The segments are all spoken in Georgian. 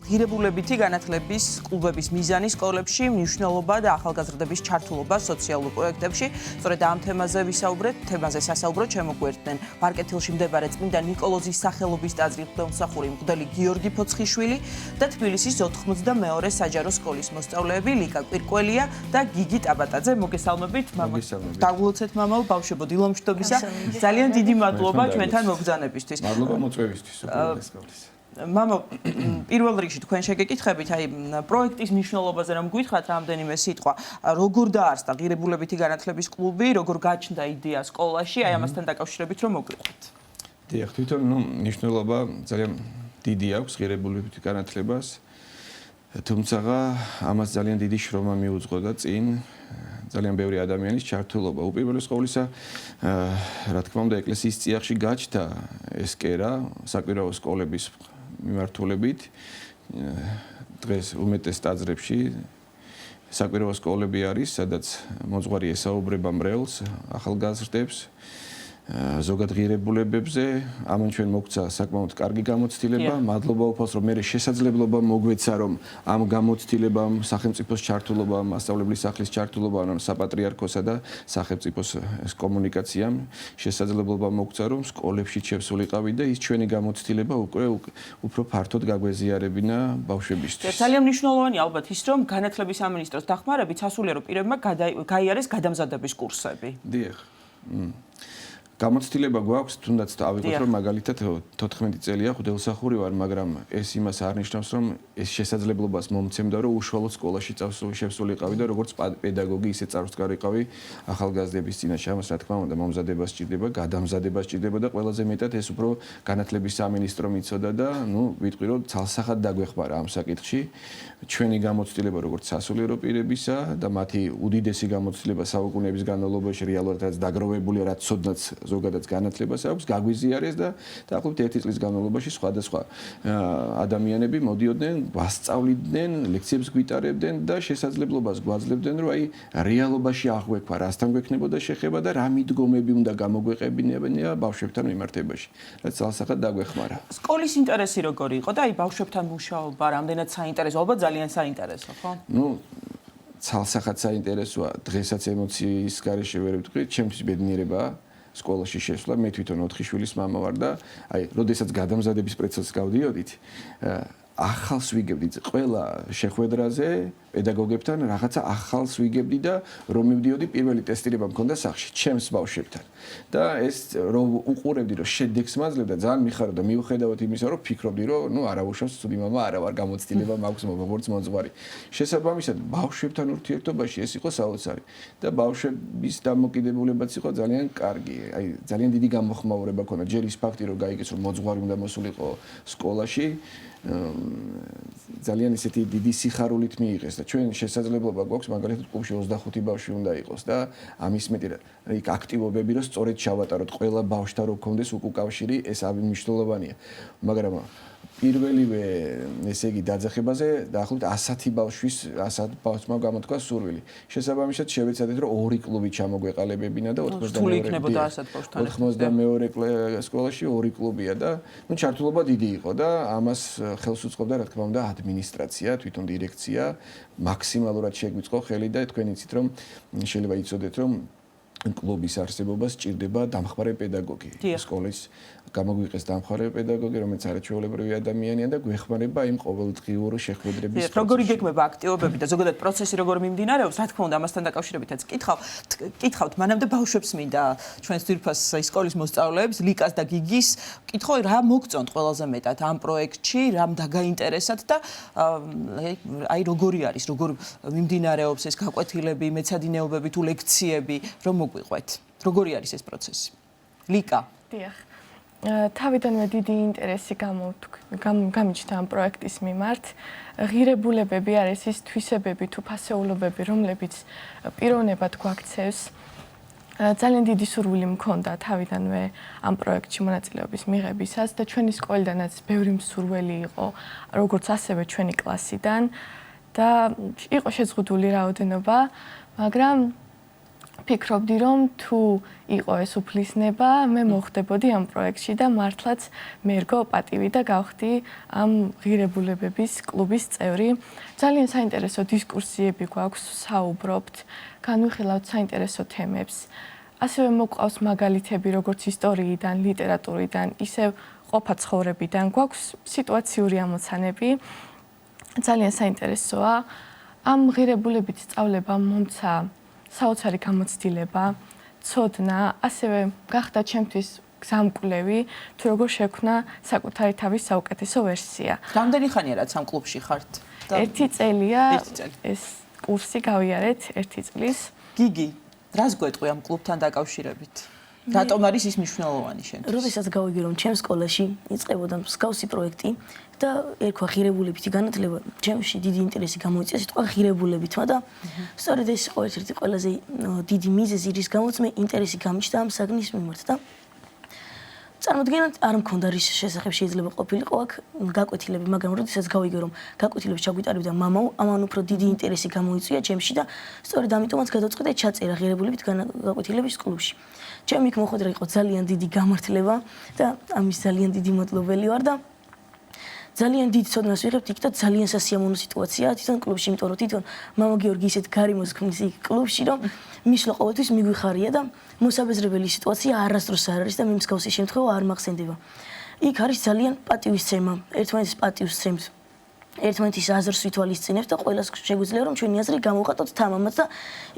ღირებულებითი განათლების კლუბების მიზანი სკოლებში, მნიშვნელობა და ახალგაზრდების ჩართულობა სოციალურ პროექტებში. სწორედ ამ თემაზე სასაუბროდ შემოგვერთდნენ ვარკეთილში მდებარე წმინდა ნიკოლოზის სახელობის ტაძრის მღვდელმსახური მღვდელი გიორგი ფოცხიშვილი და თბილისის 92 საჯარო სკოლის მოსწავლეები ლიკა კვირკველია და გიგი ტაბატაძე. მოგესალმებით, მამა. დაგულოცეთ მამაო, ბავშვებო, დილომშვიდობისა. ძალიან დიდი მადლობა ჩვენთან მოგზანებისთვის. მადლობა მოწვევისთვის. მამა, პირველ რიგში თქვენ შეგეკითხებით, აი პროექტის მნიშვნელობაზე რომ გითხრათ რამდენიმე სიტყვა, როგორ დაარსდა ღირებულებითი განათლების კლუბი, როგორ გაჩნდა იდეა სკოლაში, აი ამასთან დაკავშირებით რომ მოგვიყვეთ. დიახ, თვითონ მნიშვნელობა ძალიან დიდი აქვს ღირებულებითი განათლებას. თუმცა ამას ძალიან დიდი შრომა მიუძღვა და წინ ძალიან ბევრი ადამიანის ჩართულობა. უპირველეს ყოვლისა, რა თქმა უნდა, ეკლესიის წიაღში გაჩნდა ეს კერა საკვირაო სკოლების მიმართულებით. დღეს უმეტეს ტაძრებში საკვირაო სკოლები არის, სადაც მოძღვარი ესაუბრება მრევლს, ახალგაზრდებს, ზოგად ღირებულებებზე. ამან ჩვენ მოგცა საკმაოდ კარგი გამოცდილება. მადლობა უფალს, რომ მე შესაძლებლობა მოგვეცა, რომ ამ გამოცდილებამ, სახელმწიფოს ჩართულობამ, მასწავლებლის სახლის ჩართულობამ, საპატრიარქოსა და სახელმწიფოს კომუნიკაციამ შესაძლებლობა მოგცა, რომ სკოლებში შევსულიყავი და ის ჩვენი გამოცდილება უფრო ფართოდ გაგვეზიარებინა ბავშვებისთვის. ძალიან მნიშვნელოვანია ალბათ ის, რომ განათლების სამინისტროს დახმარებით სასულიერო პირებმა გაიარეს გადამზადების კურსები. დიახ. გამოცდილება გვაქვს, თუნდაც ავიღოთ, რომ მაგალითად 14 წელია ღვთელმსახური ვარ, მაგრამ ეს იმას არ ნიშნავს, რომ ეს შესაძლებლობას მომცემდა, რომ უშუალოდ სკოლაში შევსულიყავი და როგორც პედაგოგი ისე წარსულიყავი ახალგაზრდების წინაშე. ამას რა თქმა უნდა, მომზადება სჭირდება, გადამზადება სჭირდება და ყველაზე მეტად ეს უფრო განათლების სამინისტრო მიცოდა და, ვიტყვი, რომ ცალსახად დაგვეხმარა ამ საკითხში. ჩვენი გამოცდილება როგორც სასულიერო პირებისა და მათი უდიდესი გამოცდილება საუკუნეების განმავლობაში რეალურადაც დაგროვებულია, რაც ცოდნაც ზოგადად განათლებას აქვს, გაგვიზიარეს და დაახლოებით 1 წლის განმავლობაში სხვადასხვა ადამიანები მოდიოდნენ, ვასწავლიდნენ, ლექციებს გვიტარებდნენ და შესაძლებლობას გვაძლევდნენ, რომ აი რეალობაში აღვექვა, რასთან გვექნებოდა შეხება და რა მიდგომები უნდა გამოგვეყებინა ბავშვებთან მიმართებაში. რაც ძალსახად დაგვეხმარა. სკოლის ინტერესი როგორი იყო და აი ბავშვებთან მუშაობა, რამდენად საინტერესო, ალბათ ძალიან საინტერესო, ხო? ძალსახად საინტერესოა, დღესაც ემოციის გარეშე ვერ ვიტყვი, ჩემთვის ბედნიერებაა. სკოლაში შესვლა, მე თვითონ 4 შვილის მამა ვარ და აი, როდესაც გადამზადების პროცესს გავდიოდით, ახალს ვიგებდით ყველა შეხვედრაზე პედაგოგებთან რაღაცა ახალს ვიგებდი და რომ მივდიოდი პირველი ტესტირება მქონდა სახლში ჩემს ბავშვებთან და ეს რომ უყურებდი რომ შედეგს მაძლევდა ძალიან მიხარდა მიუხედავად იმისა რომ ფიქრობდი რომ არა უშავს ცუდი მამა არა ვარ გამოცდილება მაქვს როგორც მოძღვარი შესაბამისად ბავშვებთან ურთიერთობაში ეს იყო საოცარი და ბავშვების დამოკიდებულებაც იყო ძალიან კარგი აი ძალიან დიდი გამოხმაურება ქონდა ჯერ ის ფაქტი რომ გაიგეს რომ მოძღვარი უნდა მოსულიყო სკოლაში ძალიან ისეთი დიდი სიხარულით მიიღეს და ჩვენ შესაძლებლობა გვაქვს მაგალითად კლუბში 25 ბავშვი უნდა იყოს და ამის მეტი იქ აქტივობები რომ სწორედ ჩავატაროთ ყველა ბავშვთან რო გქონდეს უკავშირი ეს მნიშვნელოვანია მაგრამ პირველივე ესე იგი დაძახებაზე დაახლოებით 100 ბავშვის 100 ბავშვმა გამოთქვა სურვილი. შესაბამისად შევეცადეთ რომ ორი კლუბი ჩამოგვეყალებებინა და 92 სკოლაში ორი კლუბია და ჩართულობა დიდი იყო და ამას ხელს უწყობდა რა თქმა უნდა ადმინისტრაცია, თვითონ დირექცია მაქსიმალურად შეგვიწყო ხელი და თქვენ იცით რომ შეიძლება იცოდეთ რომ კლუბის არსებობას სჭირდება დამხმარე პედაგოგი. სკოლის გამოგვიყეს დამხმარე პედაგოგი, რომელიც არაჩვეულებრივი ადამიანია და გვეხმარება იმ ყოველდღიურ შეხვედრების პროცესში. როგორ იგეგმება აქტივობები და ზოგადად პროცესი როგორ მიმდინარეობს, რა თქმა უნდა, ამასთან დაკავშირებითაც კითხავთ, მანამდე ბავშვებს მინდა ჩვენს ძვირფას სკოლის მოსწავლეებს, ლიკას და გიგის, კითხავ რა მოგწონთ ყველაზე მეტად ამ პროექტში, რამ დაგაინტერესათ და აი როგორი არის, როგორ მიმდინარეობს ეს გაკვეთილები, მეცადინეობები თუ ლექციები, რომ მოგვიყვეთ. როგორი არის ეს პროცესი? ლიკა. დიახ. თავიდანვე დიდი ინტერესი გამიჩნდა ამ პროექტის მიმართ. ღირებულებები არის ის თვისებები თუ ფასეულობები, რომლებიც პიროვნებად გვაქცევს. ძალიან დიდი სურვილი მქონდა თავიდანვე ამ პროექტში მონაწილეობის მიღებისას და ჩვენი სკოლიდანაც ბევრი მსურველი იყო, როგორც ასევე ჩვენი კლასიდან და იყო შეზღუდული რაოდენობა, მაგრამ ფიქრობდი რომ თუ იყო ეს უფლისნება, მე მოხდებოდი ამ პროექტში და მართლაც მერგო პატივი და გავხდი ამ ღირებულებების კლუბის წევრი. ძალიან საინტერესო დისკუსიები გვაქვს, საუბრობთ, განვიხილავთ საინტერესო თემებს. ასევე მოყავს მაგალითები როგორც ისტორიიდან, ლიტერატურიდან, ისევ ყოფა ცხოვრებიდან. გვაქვს სიტუაციური ამოცანები. ძალიან საინტერესოა. ამ ღირებულებით სწავლება მომცა საოცარი გამოცდილება, ცოდნა, ასევე გახდა ჩემთვის გზამკვლევი, თუ როგორ შექმნა საკუთარი თავის საუკეთესო ვერსია. რამდენი ხანია რაც ამ კლუბში ხართ? 1 წელია ერთი წელი. ეს კურსი გავიარეთ 1 წლის. გიგი, რას გვეტყვი ამ კლუბთან დაკავშირებით? რატომ არის ის მნიშვნელოვანი შენთვის? როდესაც გავიგე რომ ჩემს სკოლაში იწყებოდა მსგავსი პროექტი და ერქვა ღირებულებითი განათლება, ჩემში დიდი ინტერესი გამოიწვია სიტყვა ღირებულებითმა და სწორედ ეს იყო ერთ-ერთი ყველაზე დიდი მიზეზი, რის გამოც მე ინტერესი გამიჩნდა ამ საგნის მიმართ და წარმოუდგენად არ მქონდა რის შესახებ შეიძლება ყოფილიყო აქ გაკვეთილები, მაგრამ როდესაც გავიგე რომ გაკვეთილებს ჩაგვიტარებდა მამაო, ამან უფრო დიდი ინტერესი გამოიწვია ჩემში და სწორედ ამიტომაც გადავწყვიტე ჩაწერა ღირებულებით გაკვეთილების კლუბში. ჩემი იქ მოხვედრა იყო ძალიან დიდი გამართლება და ამის ძალიან დიდი მადლობელი ვარ და ძალიან დიდ ცოდნას ვიღებთ იქ და ძალიან სასიამოვნო სიტუაციაა თვითონ კლუბში, იმიტომ რომ თვითონ მამა გიორგი ისეთ გარემოს ქმნის იქ კლუბში, რომ მისვლა ყოველთვის მიგვიხარია და მოსაბეზრებელი სიტუაცია არასდროს არ არის და მე მსგავსი შემთხვევა არ მახსენდება. იქ არის ძალიან პატივისცემა, ერთმანეთის პატივს სცემთ. ერთმანეთის აზრს ვითვალისწინებთ და ყველას შეგვიძლია რომ ჩვენი აზრი გამოვხატოთ თამამად და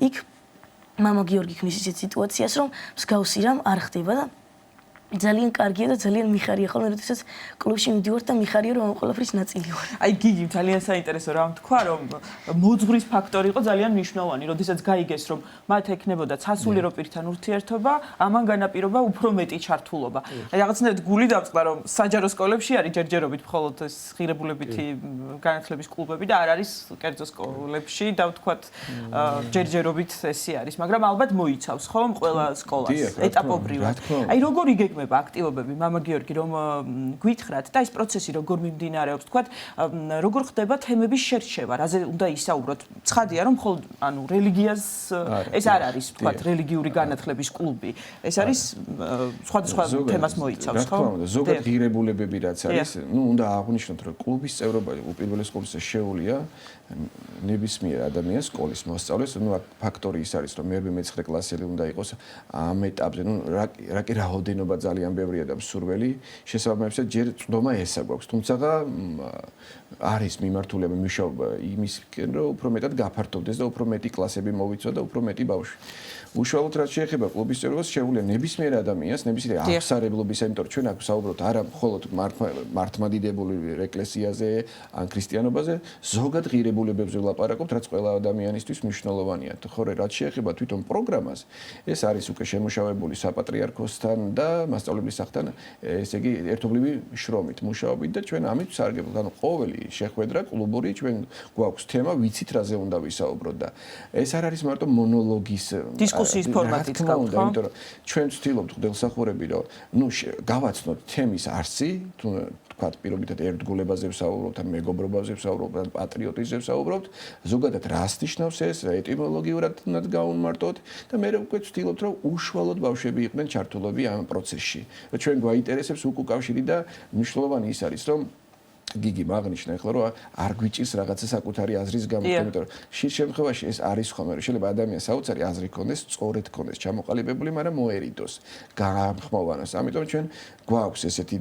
იქ მამა გიორგი ქმნის ისეთ სიტუაციას, რომ მსგავსი რამ არ ხდება და ძალიან კარგია და ძალიან მიხარია ხოლმე, როდესაც კლუბში მივდივარ და მიხარია რომ ამ ყველაფრის ნაწილი ვარ. აი გიგი, ძალიან საინტერესო რამ თქვა, რომ მოძღვრის ფაქტორი იყო ძალიან მნიშვნელოვანი, როდესაც გაიგეს, რომ მათ ექნებოდა სასულიერო პირთან ურთიერთობა, ამან განაპირობა უფრო მეტი ჩართულობა. აი რაღაცნაირად გული დავწყდა, რომ საჯარო სკოლებში არის ჯერჯერობით მხოლოდ ეს ღირებულებითი განათლების კლუბები და არ არის კერძო სკოლებში და ვთქვათ ჯერჯერობით ესე არის, მაგრამ ალბათ მოიცავს ხომ ყველა სკოლას ეტაპობრივად. აი როგორი აქტივობები მამა გიორგი რომ გვითხრათ და ეს პროცესი როგორ მიმდინარეობს თქვათ როგორ ხდება თემების შერჩევა რაზე უნდა ისაუბროთ ცხადია რომ მხოლოდ ანუ რელიგიას ეს არ არის თქვათ რელიგიური განათლების კლუბი ეს არის სხვადასხვა თემას მოიცავს ხო ზოგადად ღირებულებები რაც არის ნუ უნდა აღვნიშნოთ რომ კლუბის წევრობა უპირველეს ყოვლისა შეუულია ნებისმიერ ადამიანს სკოლის მოსწავლეს ნუ ფაქტორი ის არის რომ მე-9 მე-9 კლასელი უნდა იყოს ამ ეტაპზე ნუ რა კი რაოდენობა ძალიან ბევრია და მსურველი შესაბამისად ჯერ წვდომა ესა გვაქვს თუმცა არის მიმართულება მუშაობა იმისკენ რომ უფრო მეტად გაფართოვდეს და უფრო მეტი კლასები მოვიცვა და უფრო მეტი ბავშვი უშუალოდ რაც შეეხება კლუბის წევრობას შეუძლია ნებისმიერ ადამიანს ნებისმიერ აღსარებლობის იმიტომ რომ ჩვენ აქ ვსაუბრობთ არა მხოლოდ მართლმადიდებლურ ეკლესიაზე ან ქრისტიანობაზე ზოგად ღირებულებებზე ვლაპარაკობთ რაც ყველა ადამიანისთვის მნიშვნელოვანია ხო რაც შეეხება თვითონ პროგრამას ეს არის უკვე შემუშავებული საპატრიარქოსთან და მასწავლებლის სახთან ესე იგი ერთობლივი შრომით მუშაობით და ჩვენ ამით ვსარგებლობთ ანუ ყოველი შეხვედრა კლუბური ჩვენ გვაქვს თემა ვიცით რაზე უნდა ვისაუბროთ და ეს არ არის მარტო მონოლოგის დისკუსიის ფორმატით გაქვთ ხო? იმიტომ რომ ჩვენ ვცდილობთ ხდელსახურები რომ ნუ გავაცნოთ თემის არსი თუ თქვათ პირობითად ერთგულებაზე ვსაუბრობთ ან მეგობრობაზე ვსაუბრობთ ან პატრიოტიზმზე ვსაუბრობთ ზოგადად რას ნიშნავს ეს ეტიმოლოგიურად უნდა გავუმარტოთ და მე უკვე ვცდილობთ რომ უშუალოდ ბავშვები იყვნენ ჩართულები ამ პროცესში და ჩვენ გვაინტერესებს უკავშირი და მნიშვნელოვანი ის არის რომ გიგი მაგნიშნა ახლა რომ არ გვიჭირს რაღაცა საკუთარი აზრის გამო, იმიტომ რომ შენ შემთხვევაში ეს არის ხომ რომ შეიძლება ადამიანს საოცარი აზრი ქონდეს, სწორედ ქონდეს, ჩამოყალიბებული, მაგრამ მოერიდოს, გამხმოვანოს. ამიტომ ჩვენ გვაქვს ესეთი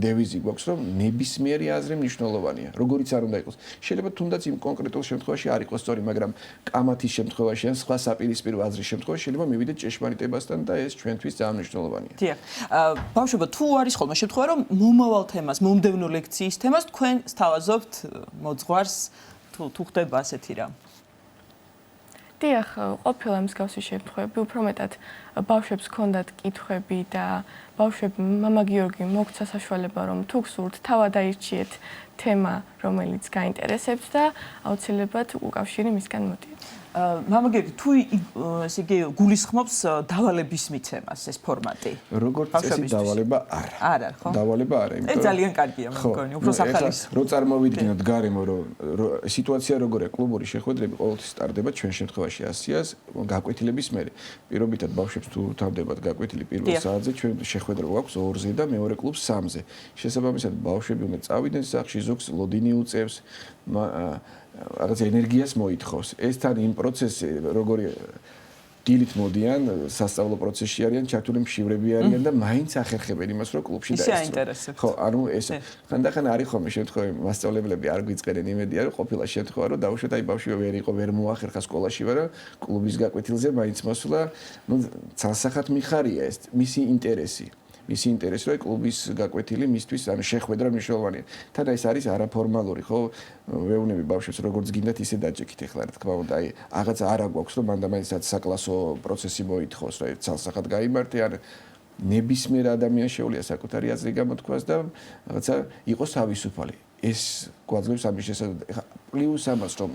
დევიზი გვაქვს რომ ნებისმიერი აზრი მნიშვნელოვანია, როგორიც არ უნდა იყოს. შეიძლება თუნდაც იმ კონკრეტულ შემთხვევაში არ იყოს სწორი, მაგრამ კამათის შემთხვევაში ან სხვა საპირისპირო აზრის შემთხვევაში შეიძლება მივიდეთ ჭეშმარიტებასთან და ეს ჩვენთვის ძალიან მნიშვნელოვანია. დიახ. ბავშვებო, თუ არის ხოლმე შემთხვევა რომ მომავალ თემას, მომდევნო ლექციის თემას თქვენ სთავაზობთ მოძღვარს თუ ხდება ასეთი რამ? დიახ, ყოფილა მსგავსი შემთხვევები, უფრო მეტად ბავშვებს ჰქონდათ კითხვები და ბავშვები მამა გიორგი მოგცა საშუალება რომ თუ გსურთ თავად აირჩიეთ თემა, რომელიც გაინტერესებთ და აუცილებლად უკავშირი მისგან მოდიეთ. მამა გიორგი, თუ ესე იგი გულისხმობს დავალების მიცემას ეს ფორმატი? როგორც წესი დავალება არა. არ არის, ხო? დავალება არა, ეს ძალიან კარგია, მე მგონი, უფრო სახალისო. რო წარმოვიდგინოთ გარემო, რომ სიტუაცია როგორია, კლუბური შეხვედრები ყოველთვის სტარდება ჩვენ შემთხვევაში 100-ას გაკვეთილების მერე. პირობითად ბავშვებს თუ თავდებათ გაკვეთილი პირველ საათზე, ჩვენ შეხვედრა გვაქვს 2-ზე და მეორე კლუბს 3-ზე. შესაბამისად ბავშვები უნდა წავიდნენ სახლში, ზოგს ლოდინი უწევს, რაღაც ენერგიას მოითხოვს. ეს თან იმ პროცესში როგორი დილით მოდიან, სასწავლო პროცესში არიან, ჩართული მშივრები არიან და მაინც ახერხებენ იმას, რომ კლუბში დაესწრონ. ხო, ანუ ეს ხანდახან არის ხოლმე შემთხვევები, მასწავლებლები არ გვიწყენენ იმედია, რომ ყოფილა შემთხვევა, რომ დაუშვათ აი ბავშვი ვერ იყო, ვერ მოახერხა სკოლაში, მაგრამ კლუბის გაკვეთილზე მაინც მოსულა, ну, ცალსახად მიხარია ეს, მისი ინტერესი. მისი ინტერესი რომ კლუბის გაკვეთილი მისთვის ან შეხვედრა მნიშვნელოვანია. თან ეს არის არაფორმალური, ხო? ვეუბნები ბავშვებს როგორც გინდათ ისე დაჭიქით ახლა რა თქმა უნდა, აი რაღაც არა გვაქვს რომ მანდამაინცაც საკლასო პროცესი მოითხოვს, რომ ცალსახად გაიმართე ან ნებისმიერ ადამიანს შეუძლია საკუთარი აზრი გამოთქვას და რაღაცა იყოს თავისუფალი. ეს გვაძლევს ამის შესაძლებლობას. ეხლა პლუს ამას რომ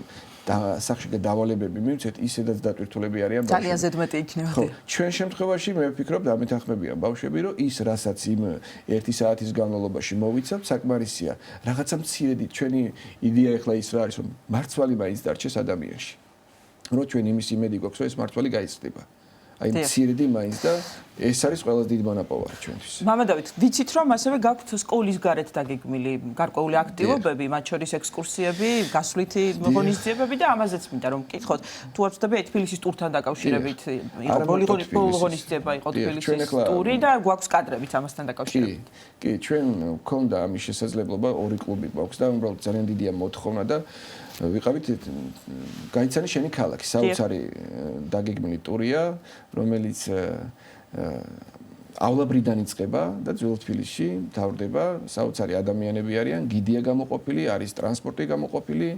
სახში დავალებები მივცეთ, ისედაც დატვირთულები არიან ბავშვები. ძალიან ზედმეტი იქნება. ხო, ჩვენ შემთხვევაში მე ვფიქრობ დამეთანხმებიან ბავშვები, რომ ის რასაც იმ 1 საათის განმავლობაში მოვიცავთ, საკმარისია. რაღაცა მცირედი ჩვენი იდეა ეხლა ის რა არის, რომ მარცვალი მაინც დარჩეს ადამიანში. რომ ჩვენ იმის იმედი გვაქვს, რომ ეს მარცვალი გაიზრდება. აი მცირედი მაინც და ეს არის ყველაზე დიდი მონაპოვარი ჩვენთვის. მამა დავით, ვიცით რომ ასევე გაქვთ სკოლის გარეთ დაგეგმილი გარკვეული აქტივობები, მათ შორის ექსკურსიები, გასვლითი ღონისძიებები და ამაზეც მინდა რომ მკითხოთ. თუ არ ვცდები თბილისის ტურთან დაკავშირებით იყო ბოლო ღონისძიება იყო თბილისის ტური და გვაქვს კადრებიც ამასთან დაკავშირებით. კი, ჩვენ გვქონდა ამის შესაძლებლობა, 2 კლუბი გვაქვს და უბრალოდ ძალიან დიდია მოთხოვნა და ვიყავით გაიცანი შენი ქალაქი, საოცარი დაგეგმილი ტურია, რომელიცავლაბრიდან იწყება და ძველ თბილისში მთავრდება, საოცარი ადამიანები არიან, გიდია გამოყოფილი, არის ტრანსპორტი გამოყოფილი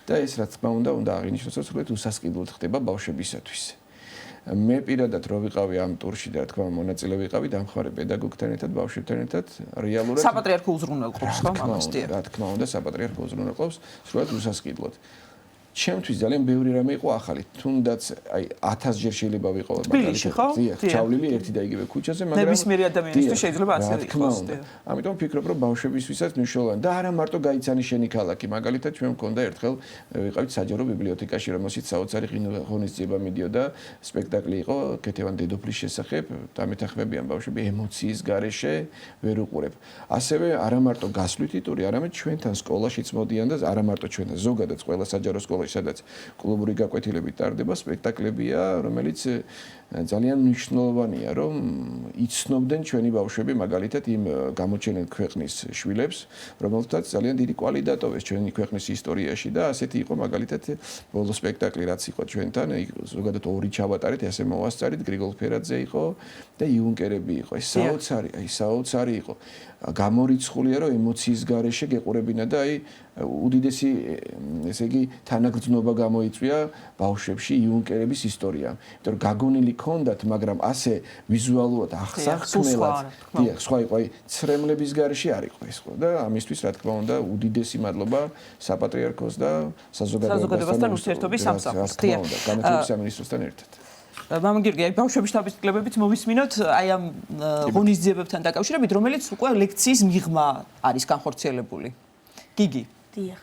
და ეს რა თქმა უნდა აღინიშნოს, რომ უსასყიდლოდ ხდება ბავშვებისათვის. მე პირადად რო ვიყავი ამ ტურში და რა თქმა უნდა მონაწილე ვიყავი დამხმარე პედაგოგთან ერთად, ბავშვებთან ერთად, რეალურად საპატრიარქო უზრუნველყოფს ხო ამას დიახ. რა თქმა უნდა საპატრიარქო უზრუნველყოფს, სრულად უსასყიდლოდ. ჩემთვის ძალიან ბევრი რამე იყო ახალი. თუნდაც აი 1000 ჯერ შეიძლება ვიყო თბილისში ხო? ჩავლილი ერთი და იგივე ქუჩაზე, მაგრამ ნებისმიერი ადამიანისთვის შეიძლება ასე იყოს. ამიტომ ვფიქრობ, რომ ბავშვებისთვისაც მნიშვნელოვანი და არა მარტო გაიცანი შენი ქალაქი. მაგალითად, ჩვენ მქონდა ერთხელ ვიყავით საჯარო ბიბლიოთეკაში, რომელშიც საოცარი ღონისძიება მიდიოდა, სპექტაკლი იყო ქეთევან დედოფლის შესახებ, დამეთანხმებიან ბავშვები ემოციის გარეშე ვერ უყურებ. ასევე არა მარტო გასვლითი ტური, არამედ ჩვენთან სკოლაშიც მოდიან და არა მარტო ჩვენთან, ზოგადად ყველა საჯარო სკოლა სადაც კლუბური გაკვეთილები ტარდება, სპექტაკლებია, რომელიც ძალიან მნიშვნელოვანია, რომ იცნობდნენ ჩვენი ბავშვები მაგალითად იმ გამოჩენილ ქვეყნის შვილებს, რომელთაც ძალიან დიდი კვალი დატოვეს ჩვენი ქვეყნის ისტორიაში და ასეთი იყო მაგალითად ბოლო სპექტაკლი რაც იყო ჩვენთან, ზოგადად 2 ჩავატარეთ, ასე მოვასწარით, გრიგოლ ფერაძე იყო და იუნკერები იყო. ეს საოცარი იყო. გამორიცხულია, რომ ემოციის გარეშე გეყურებინა და აი უდიდესი ესე იგი თანაგრძნობა გამოიწვია ბავშვებში იუნკერების ისტორიამ. იმიტომ რომ გაგონილი ქონდათ, მაგრამ ასე ვიზუალურად აღსახმელად, დიახ, სხვა იყო, აი ცრემლების გარეშე არ იყო ეს ხო და ამისთვის რა თქმა უნდა უდიდესი მადლობა საპატრიარქოს და საზოგადოებასთან ურთიერთობის სამსახურს. დიახ, განათლების სამინისტროსთან ერთად. მამა გიორგი, აი ბავშვების თავისუფლებებით მოვისმინოთ აი ამ ღონისძიებებთან დაკავშირებით, რომელიც უკვე ლექციის მიღმა არის განხორციელებული. გიგი. დიახ.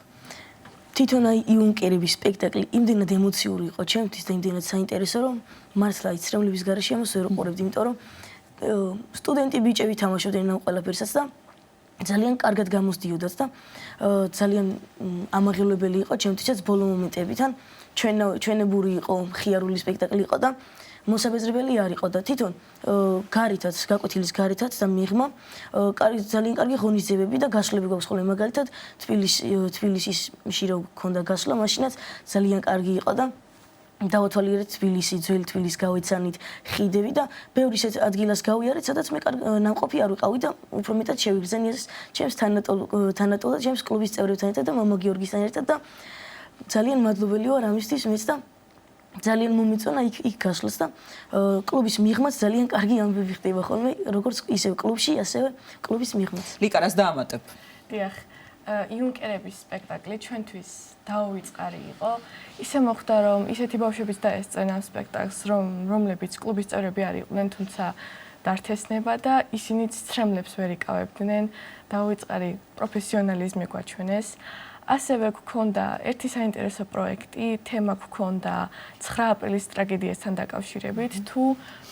თვითონ აი იუნკერების სპექტაკლი იმდენად ემოციური იყო ჩემთვის და იმდენად საინტერესო, რომ მართლა აი ცრემლების გარეშე ამას ვერ უყურებდი, იმიტომ რომ სტუდენტი ბიჭები თამაშობდნენ ამ ყველაფერსაც და ძალიან კარგად გამოსდიოდათ და ძალიან ამაღლებელი იყო ჩემთვისაც ბოლო მომენტებიდან. ჩვენებური იყო, ხიარული სპექტაკლი იყო და მოსაბეზრებელი არ იყო და თვითონ გარითაც, გაკვეთილის გარითაც და მიღმა ძალიან კარგი ღონისძიებები და გასვლები გვაქვს ხოლმე მაგალითად თბილისში რო გქონდა გასვლა, მაშინაც ძალიან კარგი იყო და დავათვალიერეთ თბილისი, ძველი თბილისს გავეცანით, ხიდები და ბევრი ისეთ ადგილას გავიარეთ, სადაც მე ნამყოფი არ ვიყავი და უფრო მეტად შევიგრძენი ეს ჩემს თანატოლ და ჩემს კლუბის წევრებთან ერთად და მამა გიორგისთან ერთად და ძალიან მადლობელი ვარ ამისთვის მეც და ძალიან მომეწონა იქ გასვლას და კლუბის მიღმაც ძალიან კარგი ამბები ხდება ხოლმე, როგორც ისევ კლუბში, ასევე კლუბის მიღმაც. ლიკა, რას დაამატებ? დიახ. იუნკერების სპექტაკლი ჩვენთვის დაუვიწყარი იყო. ისე მოხდა, რომ ისეთი ბავშვებიც დაესწრნენ ამ სპექტაკლს, რომლებიც კლუბის წევრები არ იყვნენ, თუმცა დართესნება და ისინიც ცრემლებს ვერ იკავებდნენ. დაუვიწყარი პროფესიონალიზმი გვაჩვენეს. ასევე გვქონდა ერთი საინტერესო პროექტი, თემა გვქონდა 9 აპრილის ტრაგედიასთან დაკავშირებით, თუ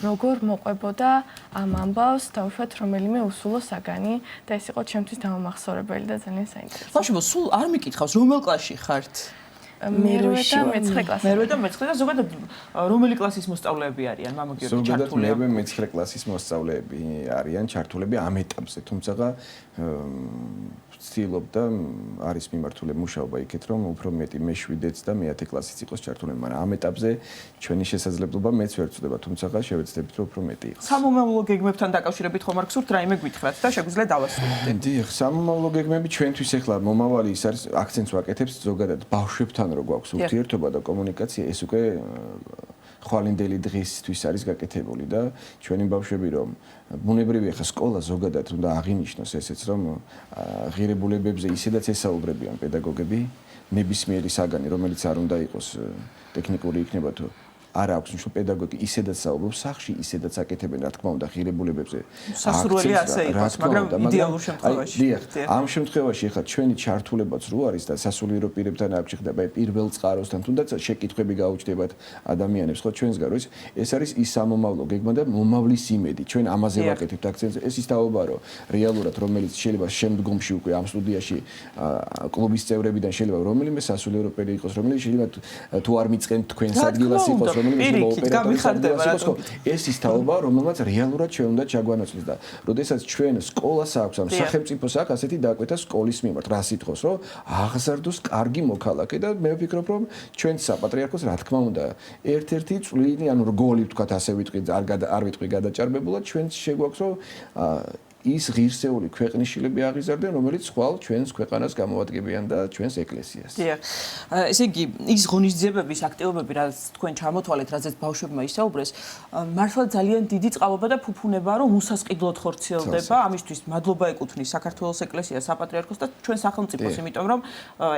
როგორ მოყვებოდა ამ ამბავს დაუშვათ რომელიმე უსულო საგანი და ეს იყო ჩემთვის დამამახსოვრებელი და ძალიან საინტერესო. ბავშვებო, სულ არ მიკითხავს, რომელ კლასში ხართ? მერვე და მეცხრე კლასი. მერვე და მეცხრე და ზოგადად რომელი კლასის მოსწავლეები არიან მამო გიორგი ზოგადად ჩართული? მე მე-9 კლასის მოსწავლეები არიან ჩართულები ამ ეტაპზე, თუმცა ვცდილობდა არის მიმართული მუშაობა იქით, რომ უფრო მეტი მე-7-ც და მე-10 კლასიც იყოს ჩართული, მაგრამ ამ ეტაპზე ჩვენი შესაძლებლობა მეც ვერ ვწდება, თუმცა შევეცდებით, რომ უფრო მეტი იყოს. სამომავლო გეგმებთან დაკავშირებით ხომ არ გსურთ რაიმე გითხრათ და შეგვიძლია დავასრულოთ. დიახ, სამომავლო გეგმები ჩვენთვის ახლა მომავალი ის არის აქცენტს ვაკეთებთ ზოგადად ბავშვებთან რო გვაქვს ურთიერთობა და კომუნიკაცია, ეს უკვე ხვალინდელი დღისთვის არის გაკეთებული და ჩვენი ბავშვები რომ ბუნებრივია ხა სკოლა ზოგადად უნდა აღინიშნოს ესეც რომ ღირებულებებზე ისედაც ესაუბრებიან პედაგოგები ნებისმიერი საგანი რომელიც არ უნდა იყოს ტექნიკური იქნება თუ არ აქვს ნიშნულობა პედაგოგი ისედაც საუბრობს სახში ისედაც აკეთებენ რა თქმა უნდა ღირებულებებზე სასურველი ასე იყოს მაგრამ იდეალურ შემთხვევაში დიახ ამ შემთხვევაში ხა ჩვენი ჩართულებაც რო არის და სასულიერო პირებთან აქ შეხდება პირველ წყაროსთან თუნდაც შეკითხვები გაუჩნდებათ ადამიანებს ხო ჩვენსგან რო ეს არის ის სამომავლო გეგმა და მომავლის იმედი ჩვენ ამაზე ვაკეთებთ აქცენტს ეს ის თაობა რომ რეალურად რომელიც შეიძლება შემდგომში უკვე ამ სტუდიაში კლუბის წევრებიდან შეიძლება რომელიმე სასულიერო პირი იყოს რომელიც შეიძლება თუ არ მიწყენ თქვენს ადგილას იყოს ეს ის თაობა, რომელმაც რეალურად ჩვენ უნდა ჩაგვანაცვლოს და როდესაც ჩვენ სკოლას აქვს ამ სახელმწიფოს აქვს ასეთი დაკვეთა სკოლის მიმართ, რა სიტყვის, რომ აღზარდოს კარგი მოქალაქე და მე ვფიქრობ, რომ ჩვენ საპატრიარქოს რა თქმა უნდა, ერთ-ერთი წვლილი, ანუ რგოლი ვთქვათ, ასე ვიტყვი, არ ვიტყვი გადაჭარბებულად, ჩვენ შეგვაქვს, რომ ის ღირსეული ქვეყნის შილები აღიზარდნენ, რომელიც ხვალ ჩვენს ქვეყანას გამოადგენენ და ჩვენს ეკლესიას. დიახ. ესე იგი, ის ღონისძიებების აქტივობები, რაც თქვენ ჩამოთვალეთ, რაზეც ბავშვებმა ისაუბრეს, მართლა ძალიან დიდი წყალობა და ფუფუნებაა, რომ უსასყიდლოდ ხორციელდება. ამისთვის მადლობა ეკუთვნის საქართველოს ეკლესიას, საპატრიარქოს და ჩვენ სახელმწიფოს, იმიტომ რომ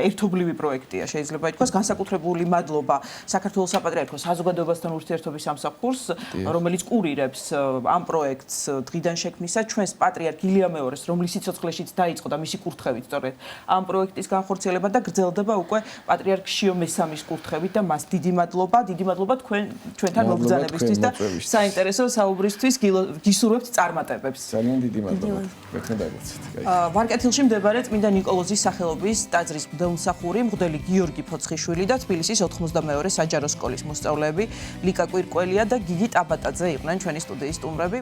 ერთობლივი პროექტია, შეიძლება ითქვას, განსაკუთრებული მადლობა საქართველოს საპატრიარქოს საზოგადოებასთან ურთიერთობის სამსახურს, რომელიც კურირებს ამ პროექტს დღიდან შექმნისა ჩვენს პატრიარქ ილია მეორეს, რომლის სიცოცხლეშიც დაიწყო და მისი კურთხევით სწორედ ამ პროექტის განხორციელება და გრძელდება უკვე პატრიარქ შიო მესამის კურთხევით და მას დიდი მადლობა ჩვენთან მობრძანებისთვის და საინტერესო საუბრისთვის გისურვებთ წარმატებებს. ძალიან დიდი მადლობა. მეთქე დაგეცეთ. ვარკეთილში მდებარე წმინდა ნიკოლოზის სახელობის ტაძრის მღვდელმსახური მღვდელი გიორგი ფოცხიშვილი და თბილისის 92 საჯარო სკოლის მოსწავლეები ლიკა კვირკველია და გიგი ტაბატაძე იყვნენ ჩვენი სტუდიის სტუმრები.